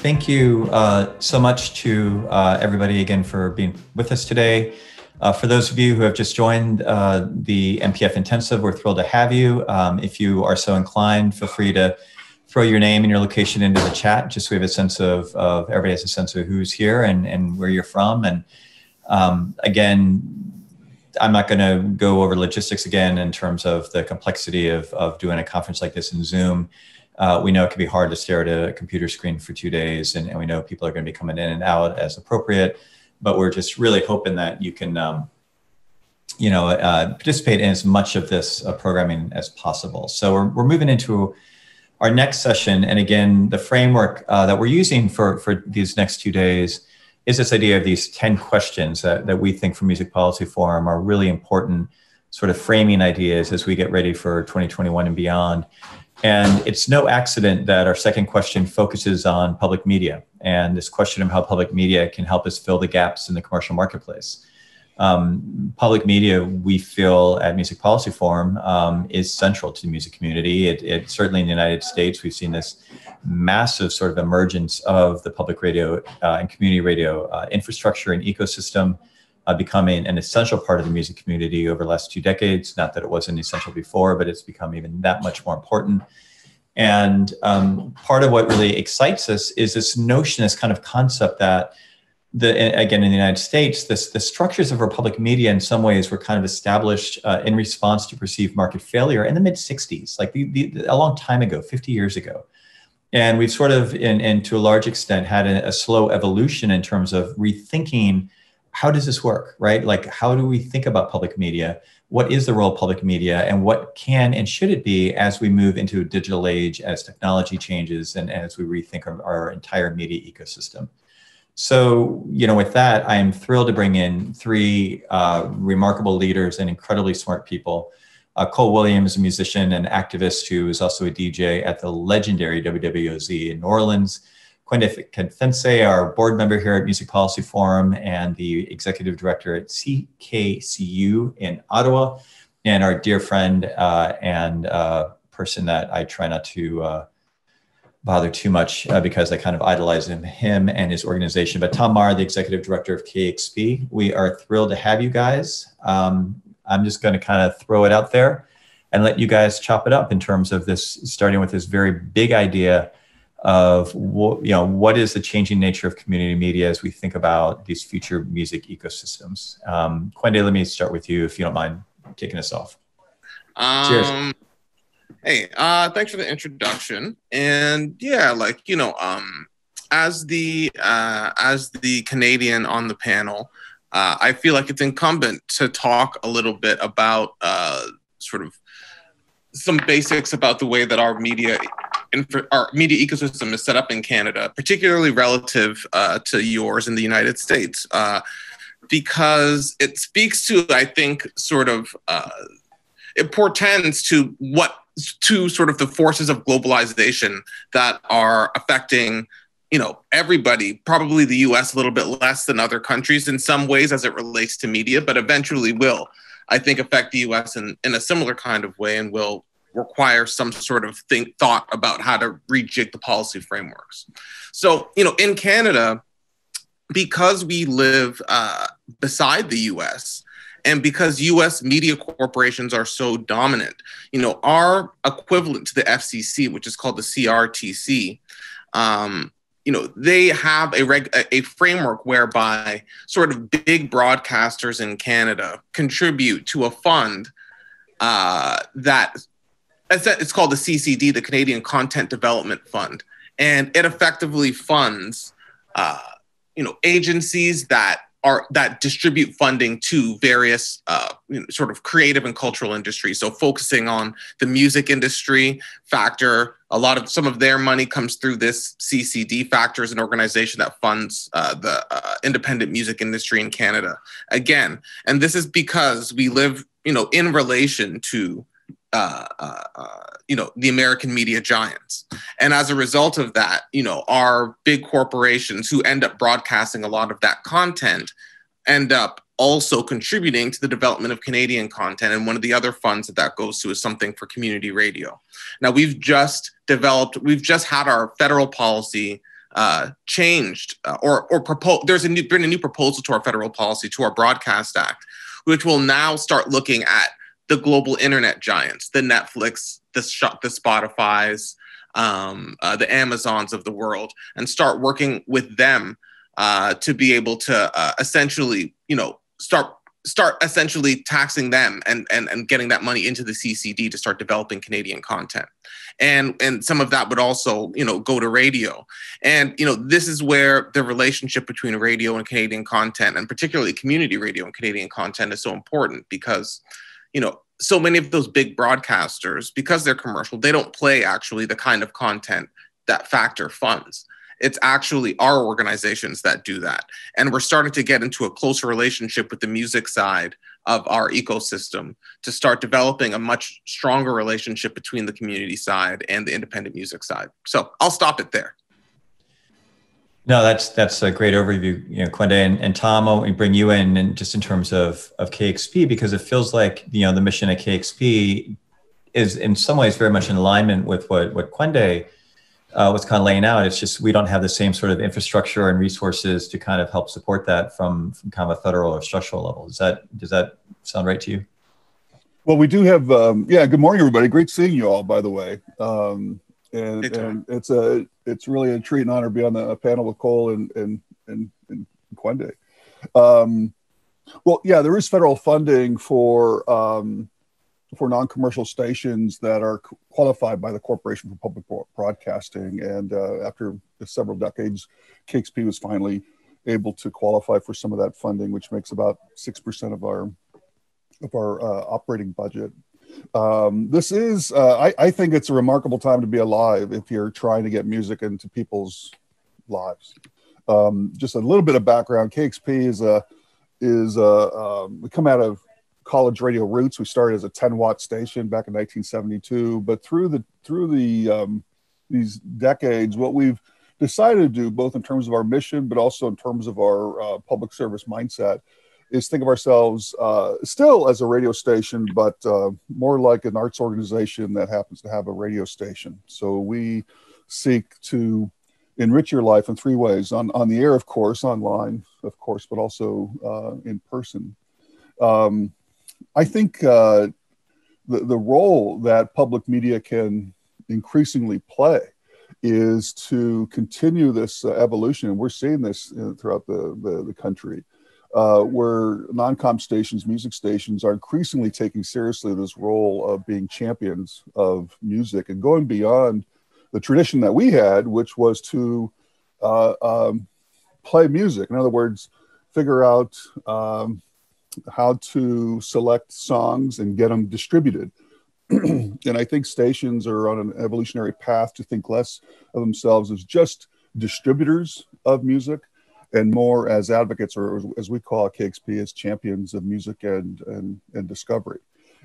Thank you so much to everybody again for being with us today. For those of you who have just joined the MPF Intensive, we're thrilled to have you. If you are so inclined, feel free to throw your name and your location into the chat, just so we have a sense of everybody has a sense of who's here and where you're from. And again, I'm not going to go over logistics again in terms of the complexity of doing a conference like this in Zoom. We know it can be hard to stare at a computer screen for 2 days, and we know people are going to be coming in and out as appropriate, but we're just really hoping that you can participate in as much of this programming as possible. So we're moving into our next session. And again, the framework that we're using for these next 2 days is this idea of these 10 questions that we think for Music Policy Forum are really important sort of framing ideas as we get ready for 2021 and beyond. And it's no accident that our second question focuses on public media and this question of how public media can help us fill the gaps in the commercial marketplace. Public media, we feel at Music Policy Forum, is central to the music community. It certainly in the United States, we've seen this massive sort of emergence of the public radio and community radio infrastructure and ecosystem becoming an essential part of the music community over the last 2 decades. Not that it wasn't essential before, but it's become even that much more important. And part of what really excites us is this notion, this kind of concept that again, in the United States, the structures of our public media in some ways were kind of established in response to perceived market failure in the mid 60s, like a long time ago, 50 years ago. And we've sort of, and to a large extent, had a slow evolution in terms of rethinking, how does this work, right? Like, how do we think about public media? What is the role of public media, and what can and should it be as we move into a digital age, as technology changes, and as we rethink our entire media ecosystem? So, with that, I am thrilled to bring in 3 remarkable leaders and incredibly smart people. Cole Williams, a musician and activist who is also a DJ at the legendary WWOZ in New Orleans. Kwende Kefentse, our board member here at Music Policy Forum and the executive director at CKCU in Ottawa, and our dear friend and person that I try not to bother too much because I kind of idolize him and his organization. But Tom Marr, the executive director of KEXP, we are thrilled to have you guys. I'm just going to kind of throw it out there and let you guys chop it up in terms of this, starting with this very big idea of what is the changing nature of community media as we think about these future music ecosystems. Kwende, let me start with you if you don't mind kicking us off. Cheers. Hey, thanks for the introduction. And yeah, as the Canadian on the panel, I feel like it's incumbent to talk a little bit about sort of some basics about the way that our media ecosystem is set up in Canada, particularly relative to yours in the United States, because it speaks to, I think, sort of, it portends to sort of the forces of globalization that are affecting, everybody, probably the US a little bit less than other countries in some ways as it relates to media, but eventually will, I think, affect the US in a similar kind of way and will require some sort of thought about how to rejig the policy frameworks. So, in Canada, because we live beside the US, and because US media corporations are so dominant, our equivalent to the FCC, which is called the CRTC, they have a framework whereby sort of big broadcasters in Canada contribute to a fund that it's called the CCD, the Canadian Content Development Fund. And it effectively funds, agencies that distribute funding to various sort of creative and cultural industries. So focusing on the music industry, Factor, some of their money comes through this CCD. Factor is an organization that funds the independent music industry in Canada. Again, and this is because we live, in relation to the American media giants. And as a result of that, our big corporations who end up broadcasting a lot of that content end up also contributing to the development of Canadian content. And one of the other funds that goes to is something for community radio. Now, we've just had our federal policy changed or proposed. There's been a new proposal to our federal policy, to our Broadcast Act, which will now start looking at the global internet giants, the Netflix, the Spotify's, the Amazons of the world, and start working with them to be able to essentially, start essentially taxing them and getting that money into the CCD to start developing Canadian content. And some of that would also, go to radio. And, this is where the relationship between radio and Canadian content, and particularly community radio and Canadian content, is so important because, so many of those big broadcasters, because they're commercial, they don't play actually the kind of content that Factor funds. It's actually our organizations that do that. And we're starting to get into a closer relationship with the music side of our ecosystem to start developing a much stronger relationship between the community side and the independent music side. So I'll stop it there. No, that's a great overview, Kwende, and Tom. I'll bring you in, and just in terms of KEXP, because it feels like the mission at KEXP is in some ways very much in alignment with what Kwende was kind of laying out. It's just we don't have the same sort of infrastructure and resources to kind of help support that from kind of a federal or structural level. Does that sound right to you? Well, we do have. Good morning, everybody. Great seeing you all, by the way. And it's really a treat and honor to be on the panel with Cole and Kwende. There is federal funding for non-commercial stations that are qualified by the Corporation for Public Broadcasting. And after several decades, KEXP was finally able to qualify for some of that funding, which makes about 6% of our operating budget. I think it's a remarkable time to be alive if you're trying to get music into people's lives. Just a little bit of background: KEXP we come out of college radio roots. We started as a 10-watt station back in 1972, but through these decades, what we've decided to do, both in terms of our mission, but also in terms of our public service mindset, is think of ourselves still as a radio station, but more like an arts organization that happens to have a radio station. So we seek to enrich your life in three ways: on the air, of course, online, of course, but also in person. I think the role that public media can increasingly play is to continue this evolution. And we're seeing this throughout the country. Where non-com stations, music stations, are increasingly taking seriously this role of being champions of music and going beyond the tradition that we had, which was to play music. In other words, figure out how to select songs and get them distributed. And I think stations are on an evolutionary path to think less of themselves as just distributors of music, and more as advocates, or as we call KEXP, as champions of music and discovery.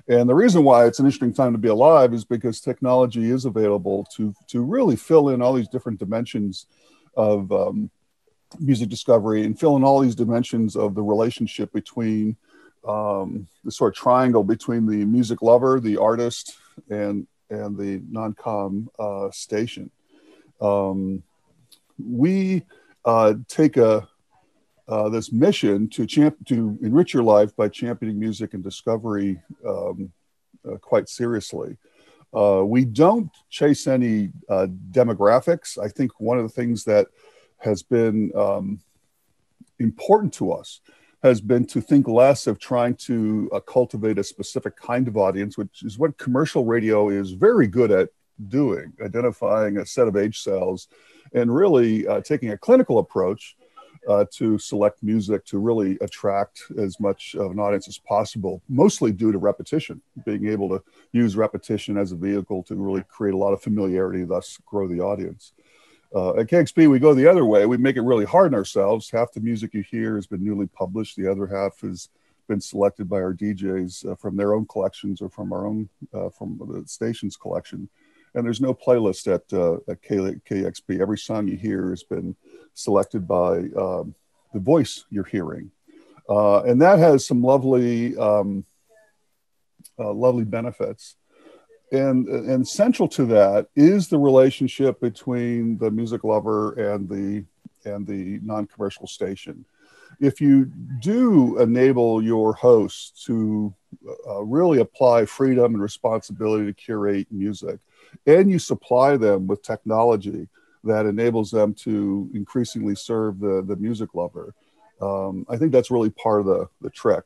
And the reason why it's an interesting time to be alive is because technology is available to really fill in all these different dimensions of music discovery, and fill in all these dimensions of the relationship between the sort of triangle between the music lover, the artist, and the non-com station. We take this mission to enrich your life by championing music and discovery quite seriously. We don't chase any demographics. I think one of the things that has been important to us has been to think less of trying to cultivate a specific kind of audience, which is what commercial radio is very good at doing, identifying a set of age cells and really taking a clinical approach to select music to really attract as much of an audience as possible, mostly due to repetition, being able to use repetition as a vehicle to really create a lot of familiarity, thus grow the audience. At KEXP, we go the other way. We make it really hard on ourselves. Half the music you hear has been newly published. The other half has been selected by our DJs from their own collections or from our own, from the station's collection. And there's no playlist at KEXP. Every song you hear has been selected by the voice you're hearing. And that has some lovely benefits. and central to that is the relationship between the music lover and the non-commercial station. If you do enable your hosts to really apply freedom and responsibility to curate music, and you supply them with technology that enables them to increasingly serve the music lover, I think that's really part of the trick.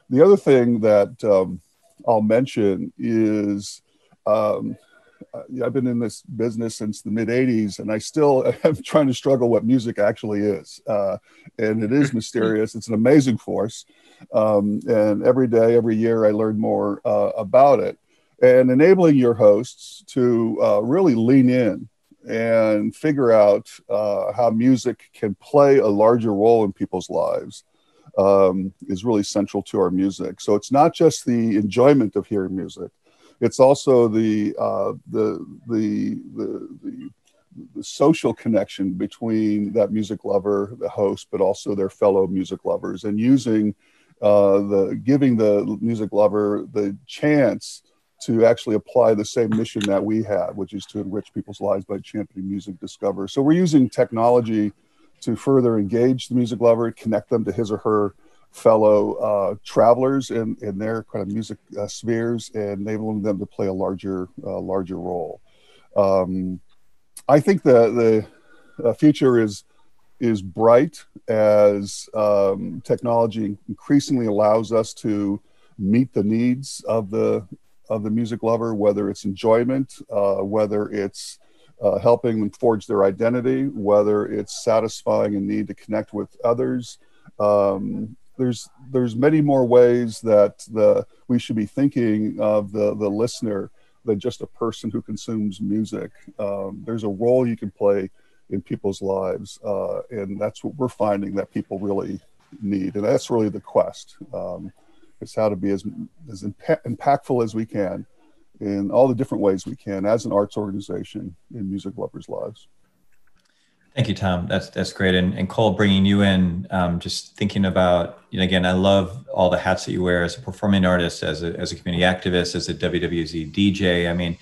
The other thing that I'll mention is I've been in this business since the mid 80s, and I still am trying to struggle what music actually is. And it is mysterious. It's an amazing force. And every day, every year, I learn more about it. And enabling your hosts to really lean in and figure out how music can play a larger role in people's lives is really central to our music. So it's not just the enjoyment of hearing music. It's also the social connection between that music lover, the host, but also their fellow music lovers, and using giving the music lover the chance to actually apply the same mission that we have, which is to enrich people's lives by championing music discovery. So we're using technology to further engage the music lover, connect them to his or her fellow travelers in their kind of music spheres, and enabling them to play a larger role. I think the future is bright as technology increasingly allows us to meet the needs of the music lover, whether it's enjoyment, whether it's helping them forge their identity, whether it's satisfying a need to connect with others. There's many more ways that we should be thinking of the listener than just a person who consumes music. There's a role you can play in people's lives, and that's what we're finding that people really need, and that's really the quest. It's how to be as impactful as we can in all the different ways we can as an arts organization in music lovers' lives. Thank you, Tom. That's great. And Cole, bringing you in, just thinking about, again, I love all the hats that you wear as a performing artist, as a community activist, as a WWOZ DJ. I mean,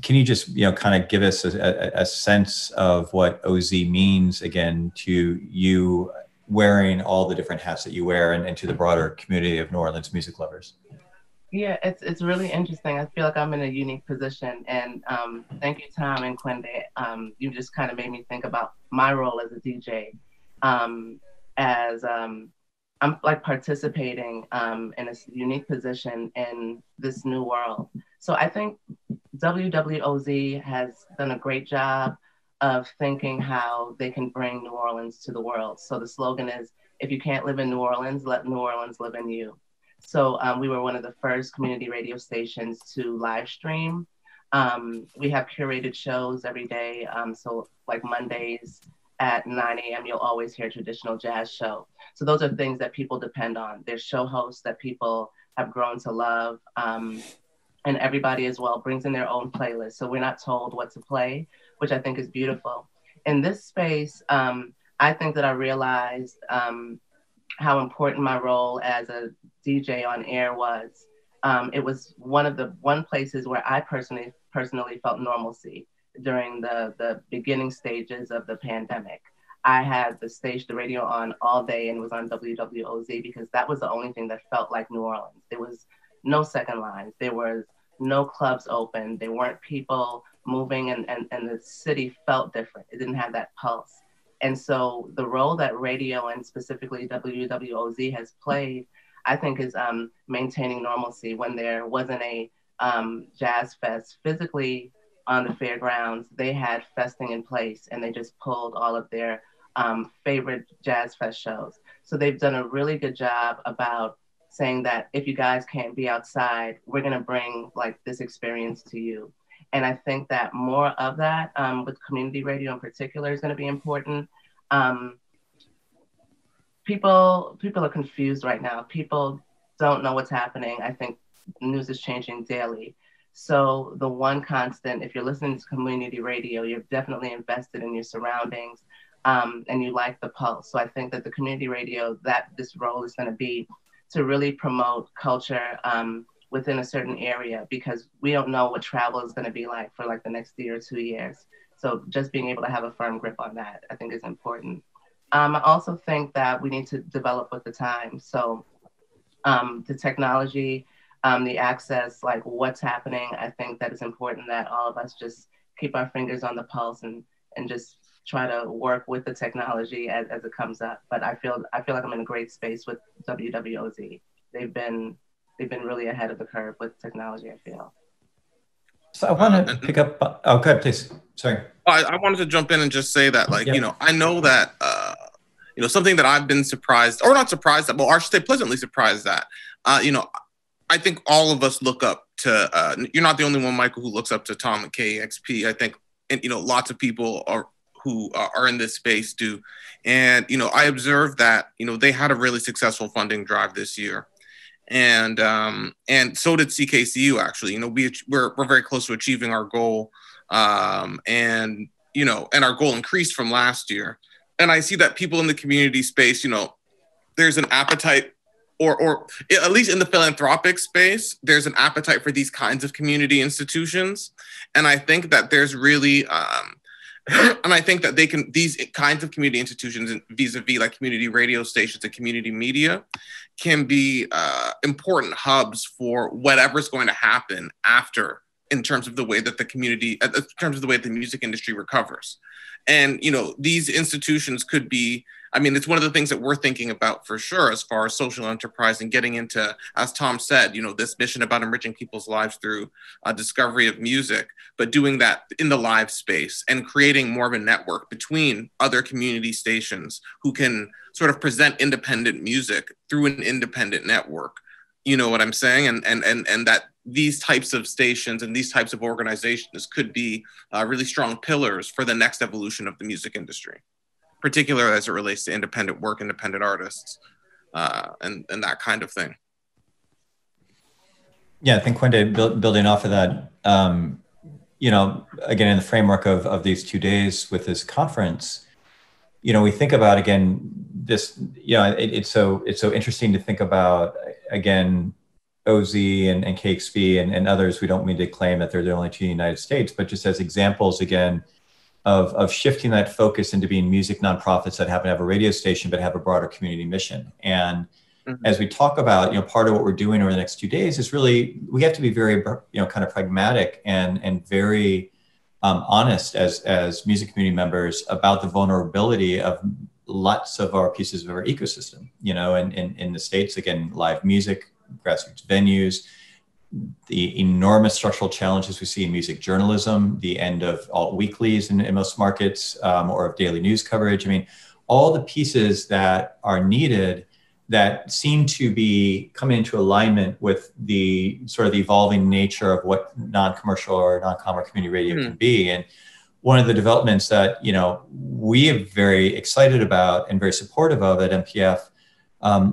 can you just, kind of give us a sense of what OZ means, again, to you wearing all the different hats that you wear and to the broader community of New Orleans music lovers? Yeah, it's really interesting. I feel like I'm in a unique position, and thank you, Tom and Kwende. You just kind of made me think about my role as a DJ, as I'm like participating in a unique position in this new world. So I think WWOZ has done a great job of thinking how they can bring New Orleans to the world. So the slogan is, if you can't live in New Orleans, let New Orleans live in you. So we were one of the first community radio stations to live stream. We have curated shows every day. So like Mondays at 9 a.m., you'll always hear a traditional jazz show. So those are things that people depend on. There's show hosts that people have grown to love. And everybody as well brings in their own playlist. So we're not told what to play, which I think is beautiful. In this space, I think that I realized how important my role as a DJ on air was. It was one places where I personally felt normalcy during the beginning stages of the pandemic. I had the radio on all day, and it was on WWOZ because that was the only thing that felt like New Orleans. There was no second lines. There was no clubs open. There weren't people moving, and the city felt different. It didn't have that pulse. And so the role that radio and specifically WWOZ has played, I think, is maintaining normalcy. When there wasn't a jazz fest physically on the fairgrounds, they had festing in place, and they just pulled all of their favorite jazz fest shows. So they've done a really good job about saying that if you guys can't be outside, we're gonna bring like this experience to you. And I think that more of that with community radio in particular is going to be important. People are confused right now. People don't know what's happening. I think news is changing daily. So the one constant, if you're listening to community radio, you're definitely invested in your surroundings and you like the pulse. So I think that the community radio, that this role is going to be to really promote culture within a certain area, because we don't know what travel is going to be like for like the next year or 2 years. So just being able to have a firm grip on that, I think, is important. I also think that we need to develop with the times. So the technology, the access, like what's happening, I think that it's important that all of us just keep our fingers on the pulse and just try to work with the technology as it comes up. But I feel like I'm in a great space with WWOZ. They've been really ahead of the curve with technology, I feel. So I want to pick up. Oh, go ahead, please. Sorry. I wanted to jump in and just say that, like, you know, I know that, you know, something that I've been surprised, or not surprised at, well, I should say pleasantly surprised at, you know, I think all of us look up to, you're not the only one, Michael, who looks up to Tom at KEXP. I think, and, you know, lots of people who are in this space do. And, you know, I observed that, you know, they had a really successful funding drive this year. And so did CKCU, actually. You know, we're very close to achieving our goal. And, you know, and our goal increased from last year. And I see that people in the community space, you know, there's an appetite, or at least in the philanthropic space, there's an appetite for these kinds of community institutions. And I think that there's really, and I think that these kinds of community institutions, vis-a-vis like community radio stations and community media, can be important hubs for whatever's going to happen after, in terms of the way that the community, in terms of the way the music industry recovers. And, you know, these institutions could be, I mean, it's one of the things that we're thinking about for sure, as far as social enterprise and getting into, as Tom said, you know, this mission about enriching people's lives through discovery of music, but doing that in the live space and creating more of a network between other community stations who can sort of present independent music through an independent network. You know what I'm saying? And that these types of stations and these types of organizations could be really strong pillars for the next evolution of the music industry, particularly as it relates to independent work, independent artists, and that kind of thing. Yeah, I think Kwende, building off of that, you know, again, in the framework of these 2 days with this conference, you know, we think about, again, this, you know, it's so interesting to think about, again, OZ and KEXP and others. We don't mean to claim that they're the only two in the United States, but just as examples, again, of shifting that focus into being music nonprofits that happen to have a radio station, but have a broader community mission. And as we talk about, you know, part of what we're doing over the next 2 days is really, we have to be very, you know, kind of pragmatic and very honest as music community members about the vulnerability of lots of our pieces of our ecosystem, you know, and in the States, again, live music, grassroots venues, the enormous structural challenges we see in music journalism, the end of alt weeklies in most markets, or of daily news coverage. I mean, all the pieces that are needed that seem to be coming into alignment with the sort of evolving nature of what non-commercial or non-commercial community radio can be. And one of the developments that, you know, we are very excited about and very supportive of at MPF,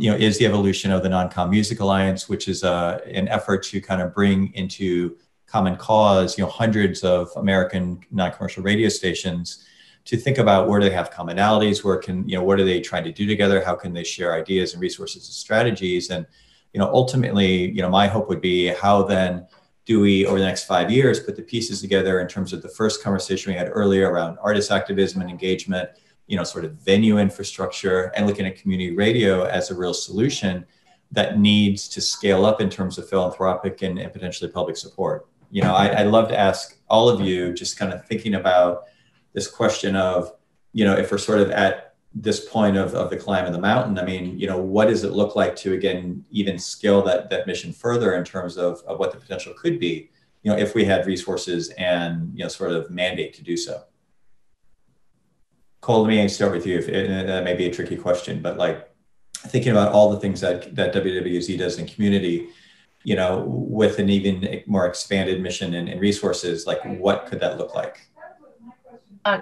you know, is the evolution of the Non-Com Music Alliance, which is an effort to kind of bring into common cause, you know, hundreds of American non-commercial radio stations to think about where they have commonalities, where can, you know, what are they trying to do together? How can they share ideas and resources and strategies? And, you know, ultimately, you know, my hope would be how then do we, over the next 5 years, put the pieces together in terms of the first conversation we had earlier around artist activism and engagement, you know, sort of venue infrastructure, and looking at community radio as a real solution that needs to scale up in terms of philanthropic and potentially public support. You know, I'd love to ask all of you, just kind of thinking about this question of, you know, if we're sort of at this point of the climb of the mountain, I mean, you know, what does it look like to, again, even scale that mission further in terms of what the potential could be, you know, if we had resources and, you know, sort of mandate to do so. Cole, let me start with you. That may be a tricky question, but like thinking about all the things that WWOZ does in community, you know, with an even more expanded mission and resources, like what could that look like?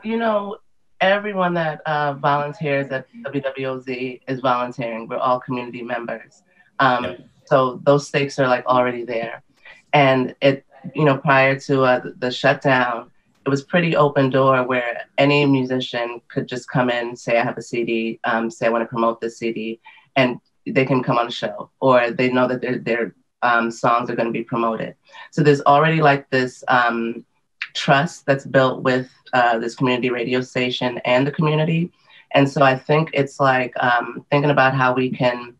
You know, everyone that volunteers at WWOZ is volunteering. We're all community members. So those stakes are like already there. And it, you know, prior to the shutdown, it was pretty open door where any musician could just come in, say I have a CD, say I want to promote this CD, and they can come on a show, or they know that they're songs are going to be promoted. So there's already like this trust that's built with this community radio station and the community. And so I think it's like thinking about how we can,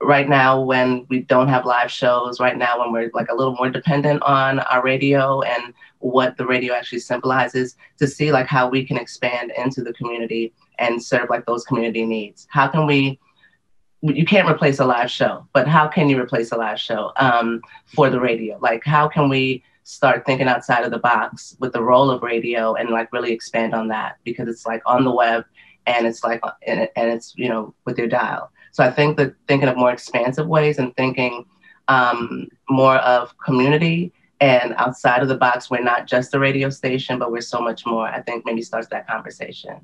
right now when we don't have live shows, right now when we're like a little more dependent on our radio and what the radio actually symbolizes, to see like how we can expand into the community and serve like those community needs. How can we, you can't replace a live show, but how can you replace a live show for the radio? Like how can we start thinking outside of the box with the role of radio and like really expand on that, because it's like on the web and it's like, and it's, you know, with your dial. So I think that thinking of more expansive ways and thinking more of community and outside of the box, we're not just a radio station, but we're so much more, I think maybe starts that conversation.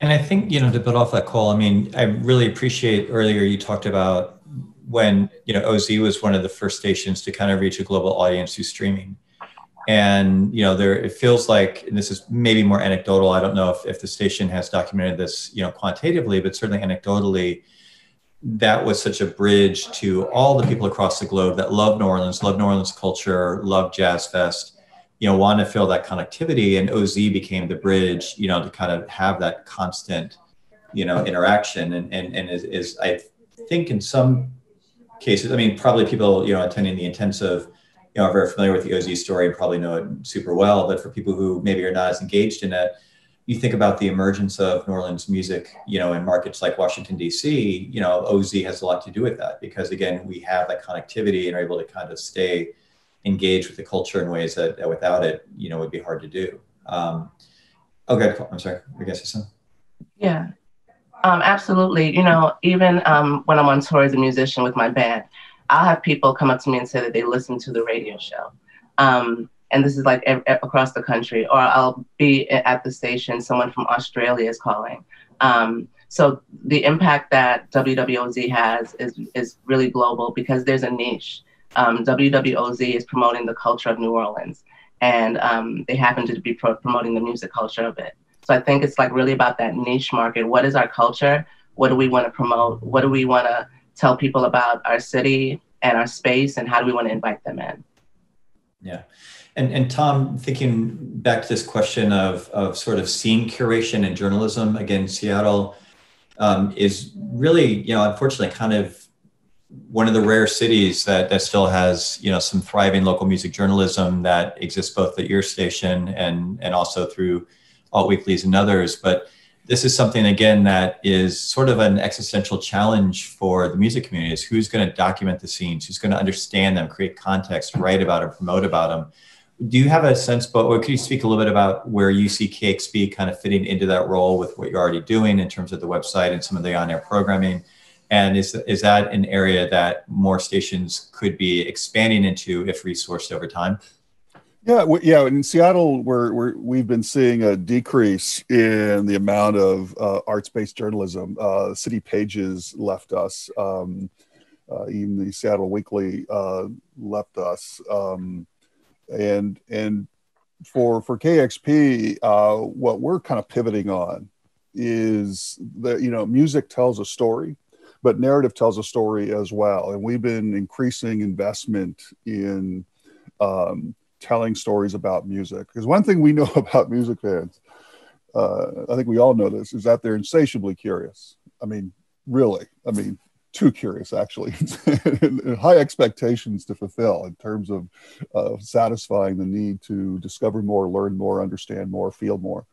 And I think, you know, to build off that call, I mean, I really appreciate earlier you talked about when, you know, OZ was one of the first stations to kind of reach a global audience through streaming. And, you know, it feels like, and this is maybe more anecdotal, I don't know if the station has documented this, you know, quantitatively, but certainly anecdotally, that was such a bridge to all the people across the globe that love New Orleans culture, love Jazz Fest, you know, want to feel that connectivity. And OZ became the bridge, you know, to kind of have that constant, you know, interaction. And is I think in some cases, I mean, probably people, you know, attending the intensive, you know, are very familiar with the OZ story and probably know it super well. But for people who maybe are not as engaged in it, you think about the emergence of New Orleans music, you know, in markets like Washington, D.C., you know, OZ has a lot to do with that because, again, we have that connectivity and are able to kind of stay engaged with the culture in ways that without it, you know, would be hard to do. Okay, I'm sorry, I guess it's something. Yeah, absolutely. You know, even when I'm on tour as a musician with my band, I'll have people come up to me and say that they listen to the radio show. And this is like across the country, or I'll be at the station, someone from Australia is calling. So the impact that WWOZ has is really global because there's a niche. WWOZ is promoting the culture of New Orleans, and they happen to be promoting the music culture of it. So I think it's like really about that niche market. What is our culture? What do we want to promote? What do we want to tell people about our city and our space, and how do we want to invite them in? Yeah. And Tom, thinking back to this question of sort of seeing curation in journalism, again, Seattle is really, you know, unfortunately kind of one of the rare cities that still has, you know, some thriving local music journalism that exists both at your station and also through alt weeklies and others. But this is something, again, that is sort of an existential challenge for the music community is who's going to document the scenes, who's going to understand them, create context, write about them, promote about them. Do you have a sense, but could you speak a little bit about where you see KEXP kind of fitting into that role with what you're already doing in terms of the website and some of the on-air programming? And is that an area that more stations could be expanding into if resourced over time? Yeah, in Seattle, we've been seeing a decrease in the amount of arts-based journalism. City Pages left us, even the Seattle Weekly left us, and for KEXP, what we're kind of pivoting on is that, you know, music tells a story, but narrative tells a story as well, and we've been increasing investment in telling stories about music. Because one thing we know about music fans, I think we all know this, is that they're insatiably curious. I mean, really, too curious, actually, and high expectations to fulfill in terms of satisfying the need to discover more, learn more, understand more, feel more.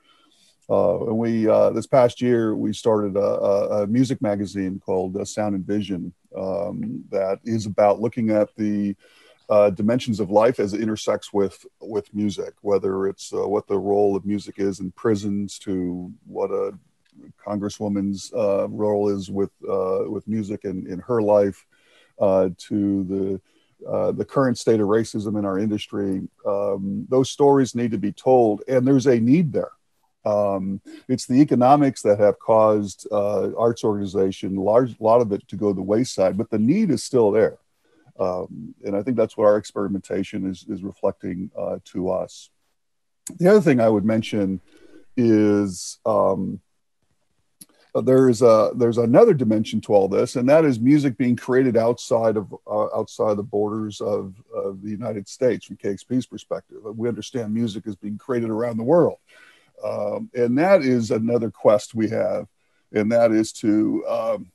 And we, this past year, we started a music magazine called Sound and Vision that is about looking at the dimensions of life as it intersects with music, whether it's what the role of music is in prisons, to what a congresswoman's role is with music in her life, to the current state of racism in our industry. Those stories need to be told, and there's a need there. It's the economics that have caused arts organization, a lot of it, to go to the wayside, but the need is still there. And I think that's what our experimentation is reflecting to us. The other thing I would mention is there's another dimension to all this, and that is music being created outside the borders of the United States from KEXP's perspective. We understand music is being created around the world, and that is another quest we have, and that is to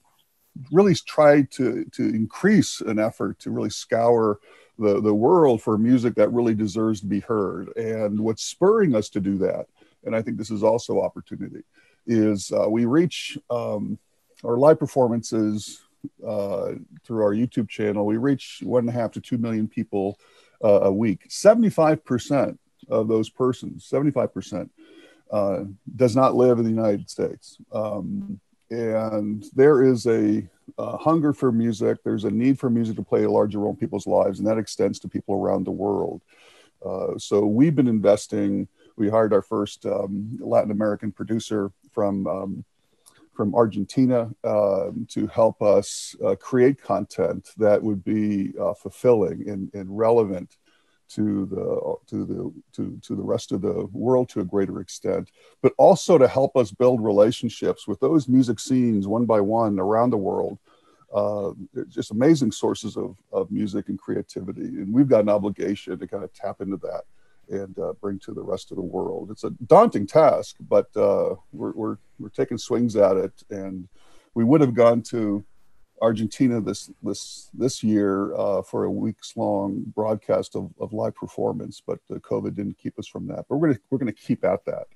really try to increase an effort to really scour the world for music that really deserves to be heard. And what's spurring us to do that, and I think this is also opportunity, is we reach our live performances through our YouTube channel. We reach 1.5 to 2 million people a week. 75% of those persons, 75%, does not live in the United States. And there is a hunger for music. There's a need for music to play a larger role in people's lives, and that extends to people around the world. So we've been investing. We hired our first Latin American producer from Argentina to help us create content that would be fulfilling and relevant to the rest of the world to a greater extent, but also to help us build relationships with those music scenes one by one around the world. Just amazing sources of music and creativity, and we've got an obligation to kind of tap into that and bring to the rest of the world. It's a daunting task, but we're taking swings at it. And we would have gone to Argentina this year for a week's long broadcast of live performance, but COVID didn't keep us from that. But we're gonna keep at that.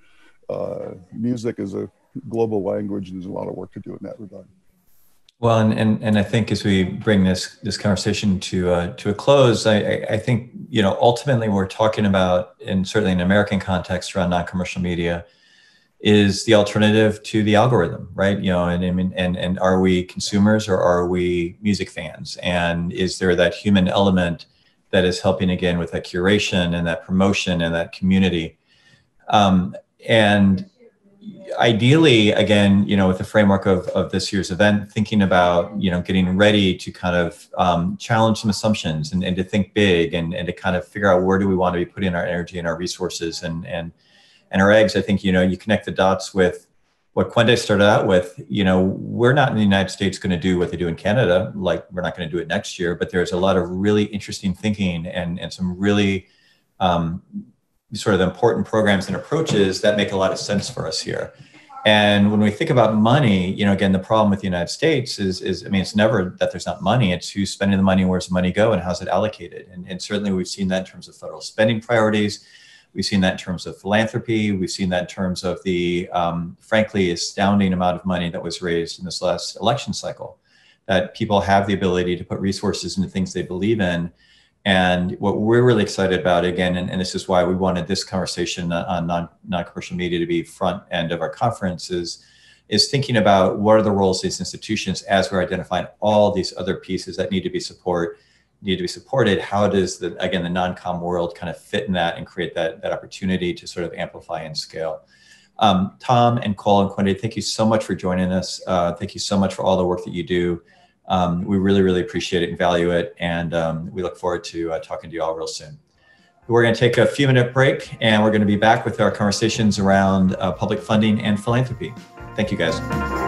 Music is a global language, and there's a lot of work to do in that regard. Well, and I think as we bring this conversation to a close, I think, you know, ultimately we're talking about, and certainly in an American context around non-commercial media, is the alternative to the algorithm, right? You know, and are we consumers or are we music fans? And is there that human element that is helping again with that curation and that promotion and that community? And ideally, again, you know, with the framework of this year's event, thinking about, you know, getting ready to kind of challenge some assumptions and to think big and to kind of figure out where do we want to be putting our energy and our resources and our eggs. I think, you know, you connect the dots with what Kwende started out with. You know, we're not in the United States going to do what they do in Canada, like we're not going to do it next year, but there's a lot of really interesting thinking and some really sort of important programs and approaches that make a lot of sense for us here. And when we think about money, you know, again, the problem with the United States is I mean, it's never that there's not money, it's who's spending the money, where's the money go, and how's it allocated. And certainly we've seen that in terms of federal spending priorities. We've seen that in terms of philanthropy. We've seen that in terms of the, frankly, astounding amount of money that was raised in this last election cycle, that people have the ability to put resources into things they believe in. And what we're really excited about, again, and this is why we wanted this conversation on non-commercial media to be front end of our conference, is thinking about what are the roles of these institutions as we're identifying all these other pieces that need to be supported. How does the non-com world kind of fit in that and create that opportunity to sort of amplify and scale? Tom and Cole and Kwende, thank you so much for joining us. Thank you so much for all the work that you do. We really, really appreciate it and value it. And we look forward to talking to you all real soon. We're going to take a few-minute break, and we're going to be back with our conversations around public funding and philanthropy. Thank you, guys.